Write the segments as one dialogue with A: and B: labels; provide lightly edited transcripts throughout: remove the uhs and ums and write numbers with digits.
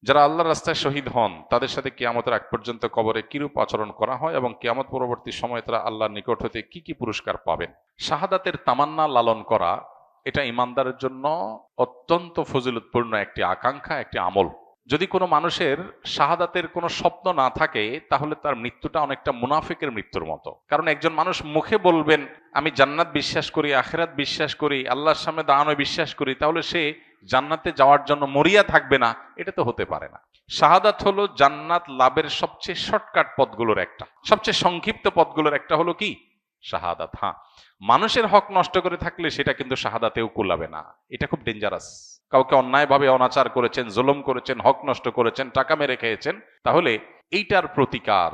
A: যারা আল্লাহর রাস্তায় শহীদ হন তাদের সাথে কিয়ামতের আগ পর্যন্ত কবরে কিরূপ আচরণ করা হয় এবং কিয়ামত পরবর্তী সময়ে তারা আল্লাহর নিকট হতে কি কি পুরস্কার পাবেন। শাহাদাতের তামান্না লালন করা এটা ইমানদারের জন্য অত্যন্ত ফজিলতপূর্ণ একটি আকাঙ্ক্ষা, একটি আমল। যদি কোনো মানুষের শাহাদাতের কোনো স্বপ্ন না থাকে তাহলে তার মৃত্যুটা অনেকটা মুনাফিকের মৃত্যুর মতো। কারণ একজন মানুষ মুখে বলবেন আমি জান্নাত বিশ্বাস করি, আখিরাত বিশ্বাস করি, আল্লাহর সামনে দাঁড়ানো বিশ্বাস করি, তাহলে সে জান্নাতে যাওয়ার জন্য মরিয়া থাকবে না, এটা তো হতে পারে না। শাহাদাত হলো জান্নাত লাভের সবচেয়ে শর্টকাট পথগুলোর একটা, সবচেয়ে সংক্ষিপ্ত পথগুলোর একটা হলো কি শাহাদাত। হ্যাঁ, মানুষের হক নষ্ট করে থাকলে সেটা কিন্তু শাহাদাতেও কুলাবে না, এটা খুব ডেঞ্জারাস। কাউকে অন্যায়ভাবে অনাচার করেছেন, জুলুম করেছেন, হক নষ্ট করেছেন, টাকা মেরে খেয়েছেন, তাহলে এইটার প্রতিকার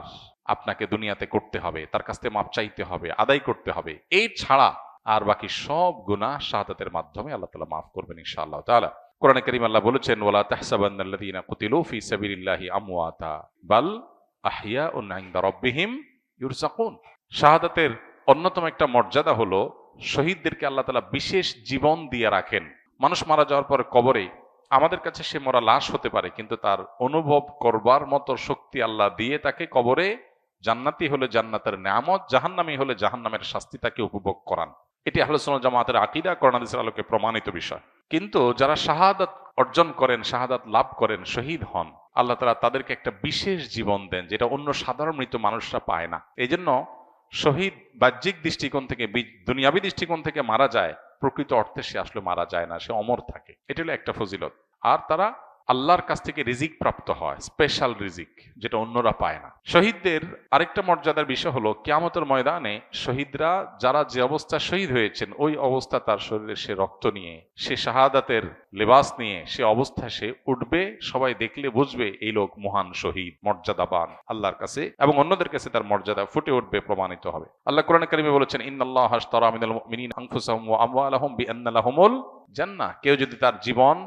A: আপনাকে দুনিয়াতে করতে হবে, তার কাছ থেকে মাপ চাইতে হবে, আদায় করতে হবে। এই ছাড়া আর বাকি সব গুনাহ শাহাদাতের মাধ্যমে আল্লাহ তাআলা মাফ করবেন ইনশাআল্লাহ তাআলা। কোরআনে কারীম আল্লাহ বলেছেন ওয়ালা তাহসাবান্নাল্লাযীনা কুতিলু ফি সাবিলিল্লাহি আমওয়াতা বাল আহইয়াউন ইনদা রাব্বিহিম ইউরযাকুন। শাহাদাতের অন্যতম একটা মর্যাদা হলো শহীদদেরকে আল্লাহ তাআলা বিশেষ জীবন দিয়ে রাখেন। মানুষ মারা যাওয়ার পরে কবরে আমাদের কাছে সে মরা লাশ হতে পারে, কিন্তু তার অনুভব করবার মতো শক্তি আল্লাহ দিয়ে তাকে কবরে জান্নাতি হলে জান্নাতের নেয়ামত, জাহান্নামী হলে জাহান্নামের শাস্তি তাকে উপভোগ করান। এটি আহলে সুন্নাত জামাতের আকীদা, কোরআন হাদিসের আলোকে প্রমাণিত বিষয়। কিন্তু যারা শাহাদাত অর্জন করেন, শাহাদাত লাভ করেন, শহীদ হন, আল্লাহ তাআলা তাদেরকে একটা বিশেষ জীবন দেন যেটা অন্য সাধারণ মৃত মানুষরা পায় না। এই জন্য শহীদ বাহ্যিক দৃষ্টিকোণ থেকে, দুনিয়াবী দৃষ্টিকোণ থেকে মারা যায়, প্রকৃত অর্থে সে আসলে মারা যায় না, সে অমর থাকে। এটা হলো একটা ফজিলত। আর তারা আল্লাহর কাছ থেকে রিজিক প্রাপ্ত হয়, স্পেশাল রিজিক, যেটা অন্যরা পায় না। শহীদদের আরেকটা মর্যাদার বিষয় হলো কিয়ামতের ময়দানে শহীদরা যারা যে অবস্থা শহীদ হয়েছেন ওই অবস্থা তার শরীরে সে রক্ত নিয়ে, সে শাহাদাতের লেবাস নিয়ে সে অবস্থায় সে উঠবে, সবাই দেখলে বুঝবে এই লোক মহান শহীদ, মর্যাদাবান আল্লাহর কাছে, এবং অন্যদের কাছে তার মর্যাদা ফুটে উঠবে, প্রমাণিত হবে। আল্লাহ কোরআনে কারিমে বলেছেন ইন্নাল্লাহা আশতারা মিনাল মুমিনিনা আনফুসাহুম ওয়া আমওয়ালাহুম বিআন্না লাহুমুল জান্নাহ। কেউ যদি তার জীবন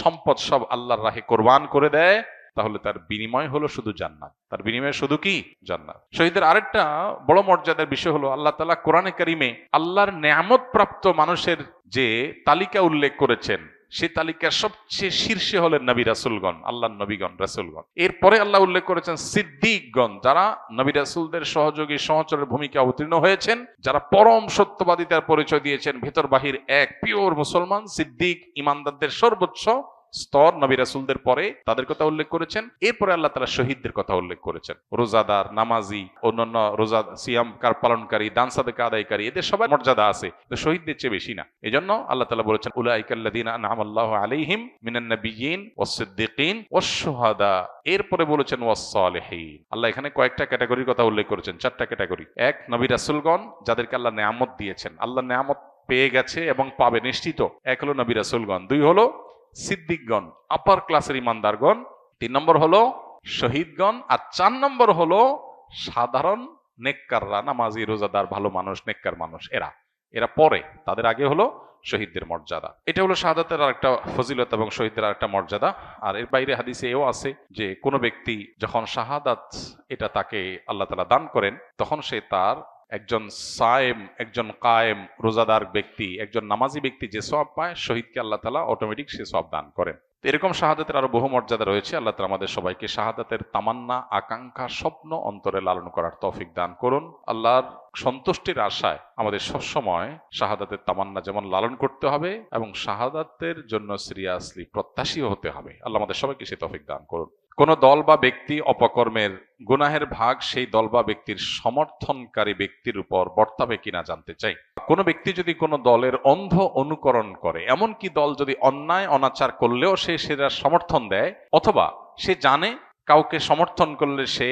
A: সম্পদ সব আল্লাহর রাহে কোরবান করে দেয় তাহলে তার বিনিময় হলো শুধু জান্নাত, তার বিনিময় শুধু কি জান্নাত। শহীদের আরেকটা বড় মর্যাদার বিষয় হলো আল্লাহ তাআলা কোরআনে কারিমে আল্লাহর নেয়ামত প্রাপ্ত মানুষের যে তালিকা উল্লেখ করেছেন সেই তালিকার সবচেয়ে শীর্ষে হলেন নবী রাসূলগণ, আল্লাহর নবীগণ, রাসূলগণ। এরপরে আল্লাহ উল্লেখ করেছেন সিদ্দিকগণ, যারা নবী রাসূলদের সহযোগী সহচরের ভূমিকা অবতীর্ণ হয়েছেন, যারা পরম সত্যবাদিতার পরিচয় দিয়েছেন, ভেতর বাহির এক, পিওর মুসলমান। সিদ্দিক ইমানদারদের সর্বোচ্চ স্তর, নবী রাসূলদের পরে তাদের কথা উল্লেখ করেছেন। এরপরে আল্লাহ তাআলা শহীদদের কথা উল্লেখ করেছেন, রোজাদার, নামাজি, অন্যান্য রোজা সিয়াম পালনকারী, দান সাদকা আদায়কারী, এদের সবার মর্যাদা আছে, শহীদদের চেয়ে বেশি না। এজন্য আল্লাহ তাআলা বলেছেন উলাইকাল্লাযীনা আনআমাল্লাহু আলাইহিম মিনান নাবিয়্যিন ওয়াস সিদ্দিকিন ওয়াশ শুহাদা। এরপরে বলেছেন ওয়াস সালিহিন। আল্লাহ এখানে কয়েকটা ক্যাটাগরির কথা উল্লেখ করেছেন, চারটা ক্যাটাগরি। এক, নবী রাসূলগণ যাদেরকে আল্লাহ নেয়ামত দিয়েছেন, আল্লাহ নেয়ামত পেয়ে গেছে এবং পাবে নিশ্চিত, এক হলো নবী রাসূলগণ। দুই হলো সিদ্দিকগণ, আপার ক্লাসের ইমানদারগণ। তিন নম্বর হলো শহীদগণ। আর চার নম্বর হলো সাধারণ নেককাররা, নামাজি, রোজাদার, ভালো মানুষ, নেককার মানুষ। এরা পরে, তাদের আগে হলো শহীদদের মর্যাদা। এটা হলো শাহাদাতের আরেকটা ফজিলত এবং শহীদদের আরেকটা মর্যাদা। আর এর বাইরে হাদিসে এও আছে যে কোনো ব্যক্তি যখন শাহাদাত এটা তাকে আল্লাহ তাআলা দান করেন, তখন সে তার একজন সায়েম, একজন কায়েম, রোজাদার ব্যক্তি, একজন নামাজি ব্যক্তি যে সওয়াব পায়, শহীদকে আল্লাহ তাআলা অটোমেটিক সে সওয়াব দান করেন। এরকম শাহাদাতের আরো বহু মর্যাদা রয়েছে। আল্লাহ তাআলা আমাদের সবাইকে শাহাদাতের তামান্না, আকাঙ্ক্ষা, স্বপ্ন অন্তরে লালন করার তৌফিক দান করুন। আল্লাহর সন্তুষ্টির আশায় আমাদের সবসময় শাহাদাতের তামান্না যেমন লালন করতে হবে এবং শাহাদাতের জন্য সিরিয়াসলি প্রত্যাশীও হতে হবে। আল্লাহ আমাদের সবাইকে সে তৌফিক দান করুন। কোন দল বা ব্যক্তি অপকর্মের গুনাহের ভাগ সেই দল বা ব্যক্তির সমর্থনকারী ব্যক্তির উপর বর্তাবে কিনা জানতে চাই। কোনো ব্যক্তি যদি কোনো দলের অন্ধ অনুকরণ করে, এমনকি দল যদি অন্যায় অনাচার করলেও সে সেটা সমর্থন দেয়, অথবা সে জানে কাউকে সমর্থন করলে সে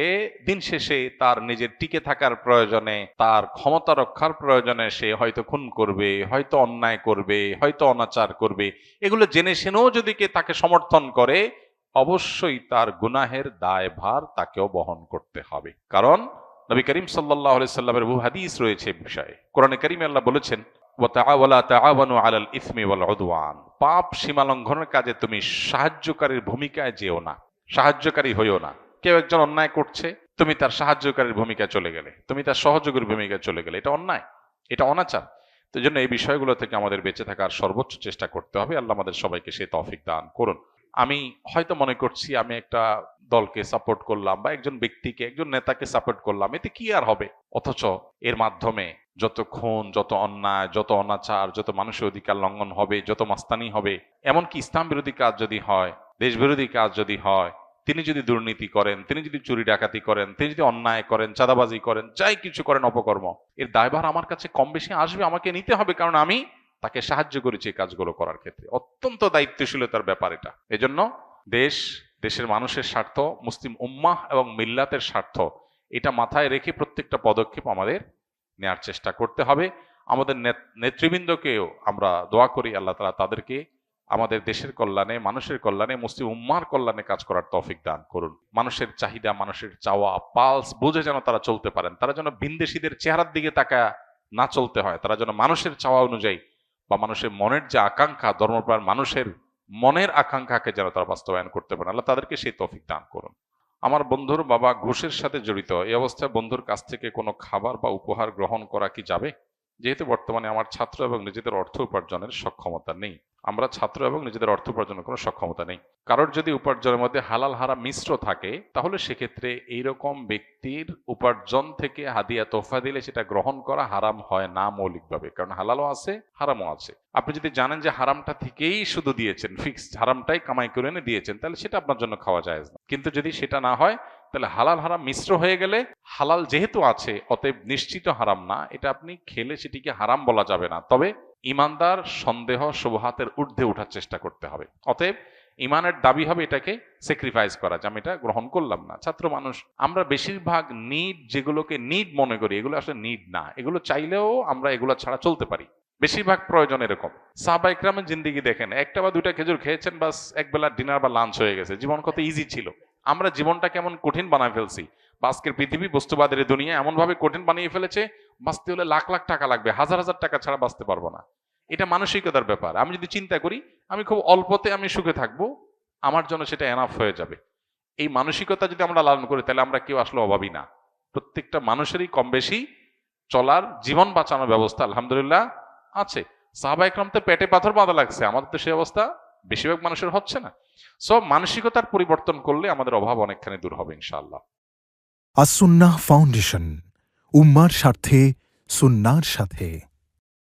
A: দিন শেষে তার নিজের টিকে থাকার প্রয়োজনে, তার ক্ষমতা রক্ষার প্রয়োজনে সে হয়তো খুন করবে, হয়তো অন্যায় করবে, হয়তো অনাচার করবে, এগুলো জেনে শুনেও যদি কে তাকে সমর্থন করে, অবশ্যই তার গুনাহের দায়ভার তাকেও বহন করতে হবে। কারণ নবী করিম সাল্লাল্লাহু আলাইহি সাল্লামের বহু হাদিস রয়েছে বিষয়ে। কোরআনে কারিমে আল্লাহ বলেছেন ওয়ালা তাআওয়ানু আলাল ইসমি ওয়াল উদওয়ান, পাপ সীমা লঙ্ঘনের কাজে তুমি সাহায্যকারীর ভূমিকায় যেও না, সাহায্যকারী হইও না। কেউ একজন অন্যায় করছে, তুমি তার সাহায্যকারীর ভূমিকায় চলে গেলে, তুমি তার সহযোগীর ভূমিকায় চলে গেলে, এটা অন্যায়, এটা অনাচার। তো এই জন্য এই বিষয়গুলো থেকে আমাদের বেঁচে থাকার সর্বোচ্চ চেষ্টা করতে হবে। আল্লাহ আমাদের সবাইকে সেই তৌফিক দান করুন। আমি হয়তো মনে করছি আমি একটা দলকে সাপোর্ট করলাম বা একজন ব্যক্তিকে, একজন নেতাকে সাপোর্ট করলাম, এতে কি আর হবে? অথচ এর মাধ্যমে যত খুন, যত অন্যায়, যত অনাচার, যত মানুষের অধিকার লঙ্ঘন হবে, যত মাস্তানি হবে, এমনকি ইসলাম বিরোধী কাজ যদি হয়, দেশ বিরোধী কাজ যদি হয়, তিনি যদি দুর্নীতি করেন, তিনি যদি চুরি ডাকাতি করেন, তিনি যদি অন্যায় করেন, চাঁদাবাজি করেন, যাই কিছু করেন অপকর্ম, এর দায়ভার আমার কাছে কম বেশি আসবে, আমাকে নিতে হবে, কারণ আমি তাকে সাহায্য করেছি এই কাজগুলো করার ক্ষেত্রে। অত্যন্ত দায়িত্বশীলতার ব্যাপার এটা। এজন্য দেশ, দেশের মানুষের স্বার্থ, মুসলিম উম্মাহ এবং মিল্লাতের স্বার্থ, এটা মাথায় রেখে প্রত্যেকটা পদক্ষেপ আমাদের নেয়ার চেষ্টা করতে হবে। আমাদের নেতৃবৃন্দকেও আমরা দোয়া করি আল্লাহ তাআলা তাদেরকে আমাদের দেশের কল্যাণে, মানুষের কল্যাণে, মুসলিম উম্মাহর কল্যাণে কাজ করার তৌফিক দান করুন। মানুষের চাহিদা, মানুষের চাওয়া, পালস বুঝে যেন তারা চলতে পারেন। তারা যেন ভিনদেশীদের চেহারার দিকে তাকায় না চলতে হয়। তারা যেন মানুষের চাওয়া অনুযায়ী বা মানুষের মনের যে আকাঙ্ক্ষা, ধর্মপ্রাণ মানুষের মনের আকাঙ্ক্ষাকে যেন তারা বাস্তবায়ন করতে পারেন। আল্লাহ তাদেরকে সেই তৌফিক দান করুন। আমার বন্ধুর বাবা ঘুষের সাথে জড়িত। এই অবস্থায় বন্ধুর কাছ থেকে কোনো খাবার বা উপহার গ্রহণ করা কি যাবে? যেহেতু বর্তমানে আমার ছাত্র এবং নিজেদের অর্থ উপার্জনের সক্ষমতা নেই। আমরা ছাত্র এবং নিজেদের অর্থ উপার্জনের কোনো সক্ষমতা নেই। কারোর যদি উপার্জনের মধ্যে হালাল হারাম মিশ্র থাকে, তাহলে সেক্ষেত্রে এইরকম ব্যক্তির উপার্জন থেকে হাদিয়া তোহফা দিলে সেটা গ্রহণ করা হারাম হয় না মৌলিকভাবে, কারণ হালালও আছে, হারামও আছে। আপনি যদি জানেন যে হারামটা থেকেই শুধু দিয়েছেন, ফিক্সড হারামটাই কামাই করে এনে দিয়েছেন, তাহলে সেটা আপনার জন্য খাওয়া যায় না। কিন্তু যদি সেটা না হয়, তাহলে হালাল হারাম মিশ্র হয়ে গেলে, হালাল যেহেতু আছে অতএব নিশ্চিত হারাম না, এটা আপনি খেলে সেটিকে হারাম বলা যাবে না। তবে ইমানদার সন্দেহ শুবহাতের ঊর্ধ্বে ওঠার চেষ্টা করতে হবে। অতএব ইমানের দাবি হবে এটাকে স্যাক্রিফাইস করা, যে আমি এটা গ্রহণ করলাম না। ছাত্র মানুষ আমরা বেশিরভাগ নিড, যেগুলোকে নিড মনে করি, এগুলো আসলে নিড না। এগুলো চাইলেও আমরা এগুলো ছাড়া চলতে পারি। বেশিরভাগ প্রয়োজন এরকম। সাহাবা ইকরামের জিন্দেগি দেখেন, একটা বা দুইটা খেজুর খেয়েছেন, বাস একবেলা ডিনার বা লাঞ্চ হয়ে গেছে, জীবন কত ইজি ছিল। আমরা জীবনটা কেমন কঠিন বানায় ফেলছি। বা আজকের পৃথিবী, বস্তুবাদের দুনিয়া এমন ভাবে কঠিন বানিয়ে ফেলেছে, বাঁচতে হলে লাখ লাখ টাকা লাগবে, হাজার হাজার টাকা ছাড়া বাঁচতে পারবো না। এটা মানসিকতার ব্যাপার। আমি যদি চিন্তা করি আমি খুব অল্পতে আমি সুখে থাকবো, আমার জন্য সেটা এনাফ হয়ে যাবে, এই মানসিকতা যদি আমরা লালন করি, তাহলে আমরা কেউ আসলে অভাবী না। প্রত্যেকটা মানুষেরই কম বেশি চলার, জীবন বাঁচানোর ব্যবস্থা আলহামদুলিল্লাহ আছে। সাহাবা ইকরাম তো পেটে পাথর বাঁধা লাগছে, আমাদের তো সেই অবস্থা বেশিরভাগ মানুষের হচ্ছে না। সব মানসিকতার পরিবর্তন করলে আমাদের অভাব অনেকখানি দূর হবে ইনশাআল্লাহ।
B: আস সুন্নাহ ফাউন্ডেশন, উম্মার স্বার্থে, সুন্নাহর সাথে।